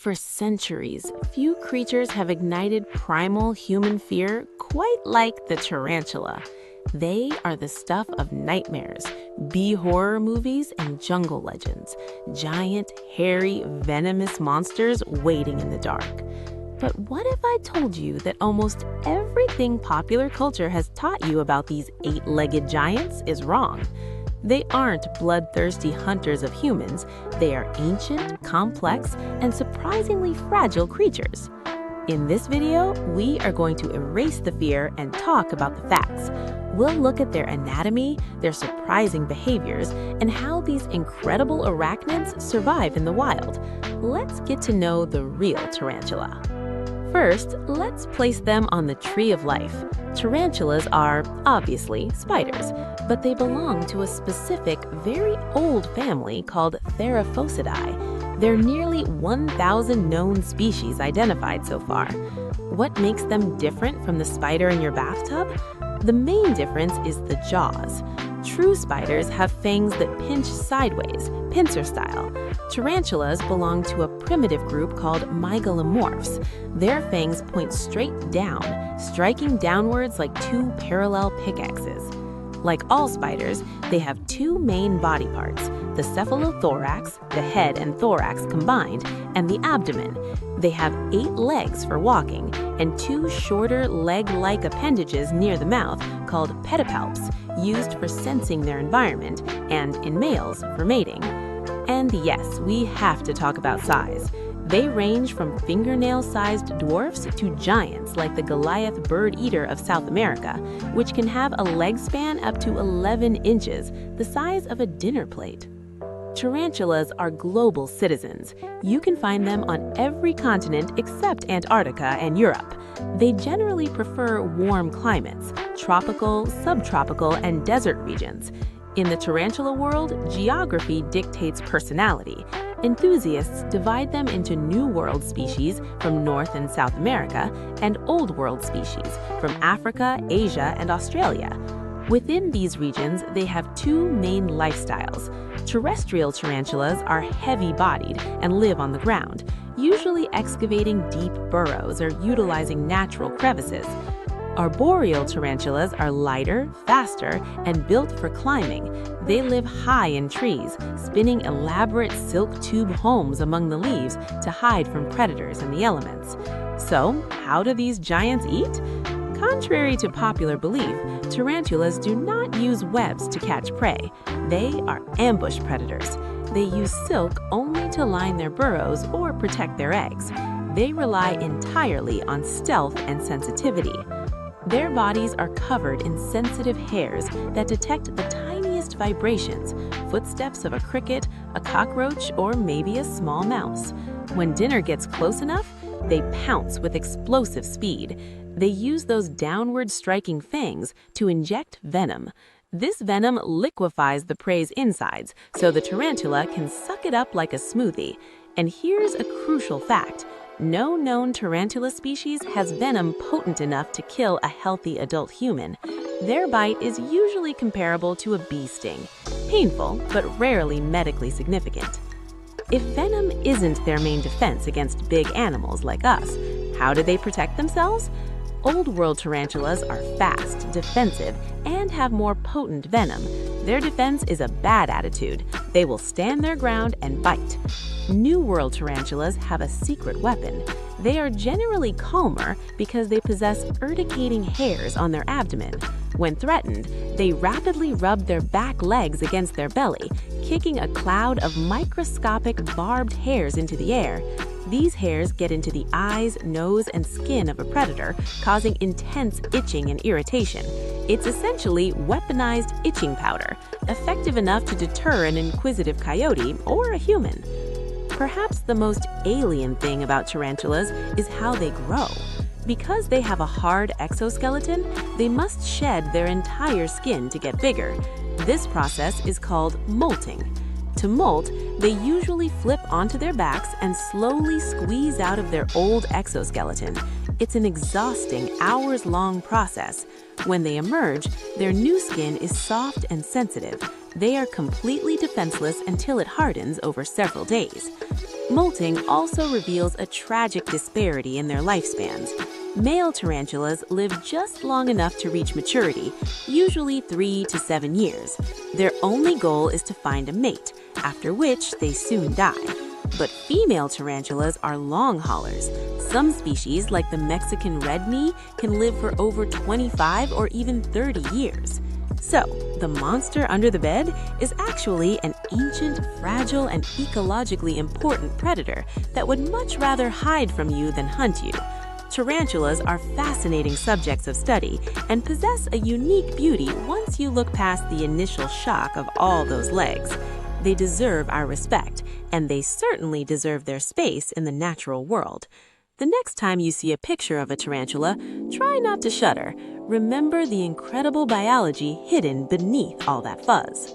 For centuries, few creatures have ignited primal human fear quite like the tarantula. They are the stuff of nightmares, B-horror movies, and jungle legends. Giant, hairy, venomous monsters waiting in the dark. But what if I told you that almost everything popular culture has taught you about these eight-legged giants is wrong? They aren't bloodthirsty hunters of humans. They are ancient, complex, and surprisingly fragile creatures. In this video, we are going to erase the fear and talk about the facts. We'll look at their anatomy, their surprising behaviors, and how these incredible arachnids survive in the wild. Let's get to know the real tarantula. First, let's place them on the tree of life. Tarantulas are, obviously, spiders, but they belong to a specific, very old family called Theraphosidae. There are nearly 1,000 known species identified so far. What makes them different from the spider in your bathtub? The main difference is the jaws. True spiders have fangs that pinch sideways, pincer style. Tarantulas belong to a primitive group called mygalomorphs. Their fangs point straight down, striking downwards like two parallel pickaxes. Like all spiders, they have two main body parts, the cephalothorax, the head and thorax combined, and the abdomen. They have 8 legs for walking, and 2 shorter leg-like appendages near the mouth called pedipalps, used for sensing their environment, and in males, for mating. And yes, we have to talk about size. They range from fingernail-sized dwarfs to giants like the Goliath bird eater of South America, which can have a leg span up to 11 inches, the size of a dinner plate. Tarantulas are global citizens. You can find them on every continent except Antarctica and Europe. They generally prefer warm climates, tropical, subtropical, and desert regions. In the tarantula world, geography dictates personality. Enthusiasts divide them into New World species from North and South America and Old World species from Africa, Asia, and Australia. Within these regions, they have 2 main lifestyles. Terrestrial tarantulas are heavy-bodied and live on the ground, usually excavating deep burrows or utilizing natural crevices. Arboreal tarantulas are lighter, faster, and built for climbing. They live high in trees, spinning elaborate silk tube homes among the leaves to hide from predators and the elements. So, how do these giants eat? Contrary to popular belief, tarantulas do not use webs to catch prey. They are ambush predators. They use silk only to line their burrows or protect their eggs. They rely entirely on stealth and sensitivity. Their bodies are covered in sensitive hairs that detect the tiniest vibrations, footsteps of a cricket, a cockroach, or maybe a small mouse. When dinner gets close enough, they pounce with explosive speed. They use those downward striking fangs to inject venom. This venom liquefies the prey's insides, so the tarantula can suck it up like a smoothie. And here's a crucial fact. No known tarantula species has venom potent enough to kill a healthy adult human. Their bite is usually comparable to a bee sting. Painful, but rarely medically significant. If venom isn't their main defense against big animals like us, how do they protect themselves? Old World tarantulas are fast, defensive, and have more potent venom. Their defense is a bad attitude. They will stand their ground and bite. New World tarantulas have a secret weapon. They are generally calmer because they possess urticating hairs on their abdomen. When threatened, they rapidly rub their back legs against their belly, kicking a cloud of microscopic barbed hairs into the air. These hairs get into the eyes, nose, and skin of a predator, causing intense itching and irritation. It's essentially weaponized itching powder, effective enough to deter an inquisitive coyote or a human. Perhaps the most alien thing about tarantulas is how they grow. Because they have a hard exoskeleton, they must shed their entire skin to get bigger. This process is called molting. To molt, they usually flip onto their backs and slowly squeeze out of their old exoskeleton. It's an exhausting, hours-long process. When they emerge, their new skin is soft and sensitive. They are completely defenseless until it hardens over several days. Molting also reveals a tragic disparity in their lifespans. Male tarantulas live just long enough to reach maturity, usually 3 to 7 years. Their only goal is to find a mate, after which they soon die. But female tarantulas are long haulers. Some species, like the Mexican red knee, can live for over 25 or even 30 years. So, the monster under the bed is actually an ancient, fragile, and ecologically important predator that would much rather hide from you than hunt you. Tarantulas are fascinating subjects of study and possess a unique beauty once you look past the initial shock of all those legs. They deserve our respect, and they certainly deserve their space in the natural world. The next time you see a picture of a tarantula, try not to shudder. Remember the incredible biology hidden beneath all that fuzz.